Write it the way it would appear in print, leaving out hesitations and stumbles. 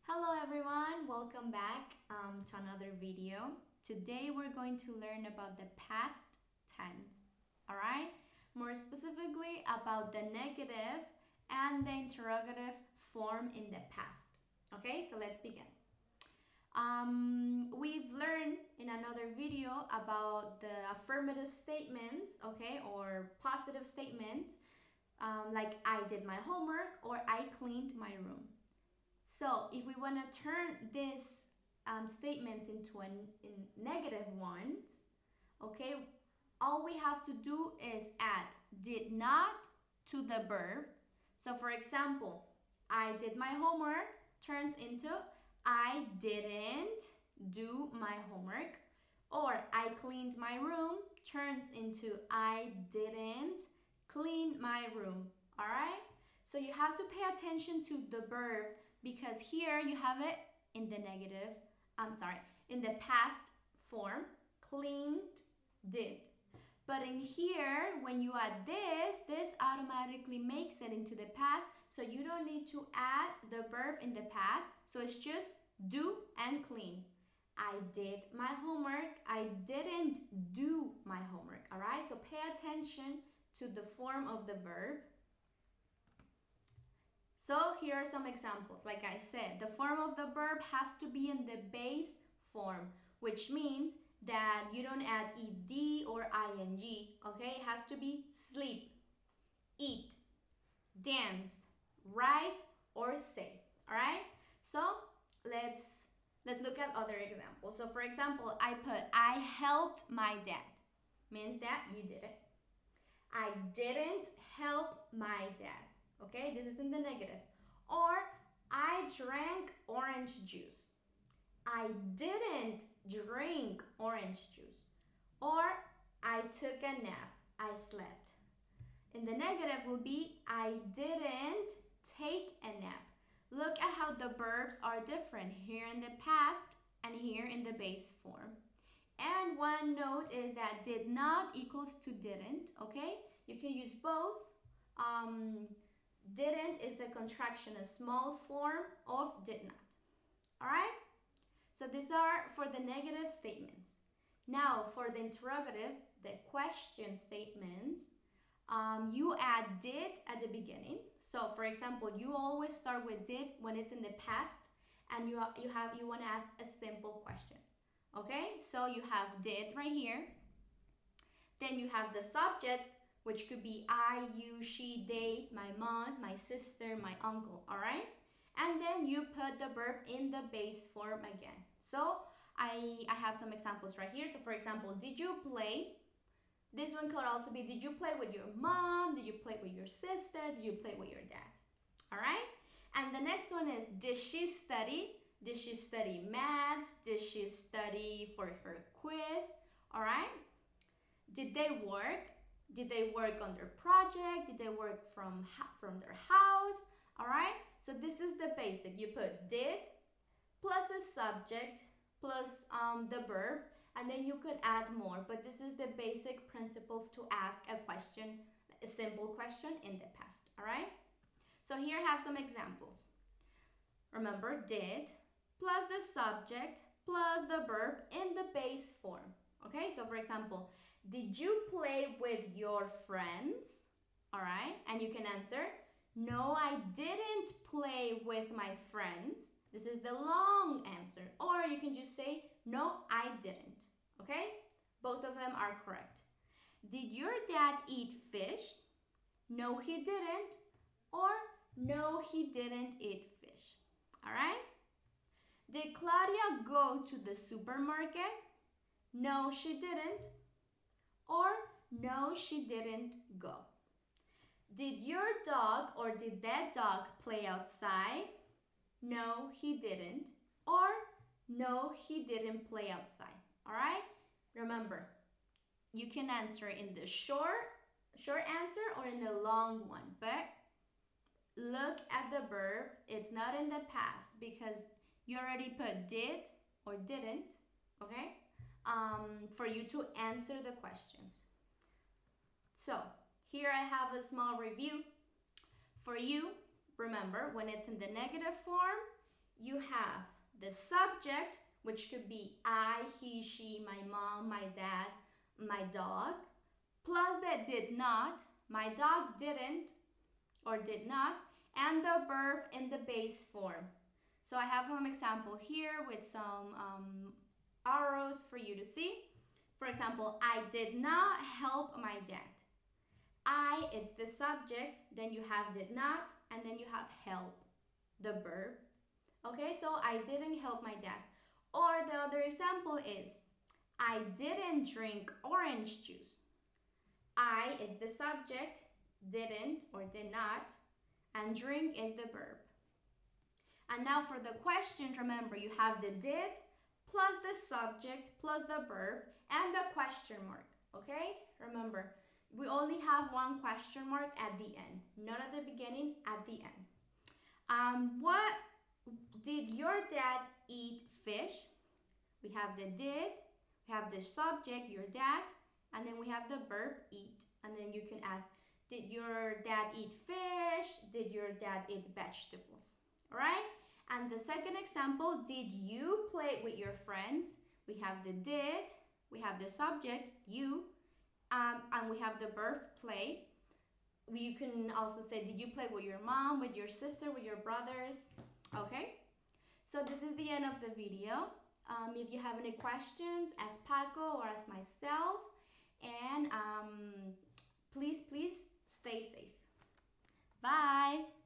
Hello everyone, welcome back to another video. Today we're going to learn about the past tense, alright? More specifically about the negative and the interrogative form in the past. Okay, so let's begin. We've learned in another video about the affirmative statements, okay, or positive statements, like I did my homework or I cleaned my room. So if we want to turn these statements into negative ones, okay, all we have to do is add did not to the verb. So for example, I did my homework turns into I didn't do my homework, or I cleaned my room turns into I didn't clean my room. All right? So you have to pay attention to the verb because here you have it in the negative, in the past form, cleaned, did. But in here, when you add this automatically makes it into the past, so you don't need to add the verb in the past, so it's just do and clean. I did my homework, I didn't do my homework, all right? So pay attention to the form of the verb. So here are some examples. Like I said, the form of the verb has to be in the base form, which means that you don't add ed or ing, okay? It has to be sleep, eat, dance, write, or say, all right? So let's look at other examples. So for example, I helped my dad. Means that you did it. I didn't help my dad. Okay, this is in the negative. Or I drank orange juice. I didn't drink orange juice. Or I took a nap. I slept. In the negative will be I didn't take a nap. Look at how the verbs are different here in the past and here in the base form. And one note is that did not equals to didn't, okay? You can use both. Didn't is a contraction, a small form of did not. All right? So these are for the negative statements. Now for the interrogative, the question statements, you add did at the beginning. So for example, you always start with did when it's in the past and you want to ask a simple question. Okay? So you have did right here. Then you have the subject, which could be I, you, she, they, my mom, my sister, my uncle, all right? And then you put the verb in the base form again. So I have some examples right here. So for example, did you play? This one could also be, did you play with your mom? Did you play with your sister? Did you play with your dad? All right? And the next one is, did she study? Did she study maths? Did she study for her quiz? All right? Did they work? Did they work on their project? Did they work from their house? All right? So this is the basic. You put did plus a subject plus the verb, and then you could add more. But this is the basic principle to ask a question, a simple question in the past. All right? So here I have some examples. Remember, did plus the subject plus the verb in the base form. Okay? So for example, did you play with your friends? All right, and you can answer, no, I didn't play with my friends. This is the long answer. Or you can just say, no, I didn't. Okay, both of them are correct. Did your dad eat fish? No, he didn't. Or no, he didn't eat fish. All right. Did Claudia go to the supermarket? No, she didn't. Or no, she didn't go. Did your dog or did that dog play outside? No, he didn't. Or no, he didn't play outside. All right? Remember, you can answer in the short answer or in the long one. But look at the verb. It's not in the past because you already put did or didn't, okay? For you to answer the question. So here I have a small review. For you, remember, when it's in the negative form, you have the subject, which could be I, he, she, my mom, my dad, my dog, plus the did not, my dog didn't or did not, and the verb in the base form. So I have some example here with some arrows for you to see. For example, I did not help my dad. I, it's the subject, then you have did not, and then you have help, the verb. Okay, so I didn't help my dad. Or the other example is, I didn't drink orange juice. I is the subject, didn't or did not, and drink is the verb. And now for the questions, remember you have the did plus the subject plus the verb and the question mark, okay? Remember, we only have one question mark at the end, not at the beginning, at the end. What did your dad eat fish? We have the did, we have the subject, your dad, and then we have the verb eat. And then you can ask, did your dad eat fish? Did your dad eat vegetables? All right? And the second example, did you play with your friends? We have the did, we have the subject, you, and we have the verb play. You can also say, did you play with your mom, with your sister, with your brothers? Okay? So this is the end of the video. If you have any questions, ask Paco or ask myself. And please stay safe. Bye.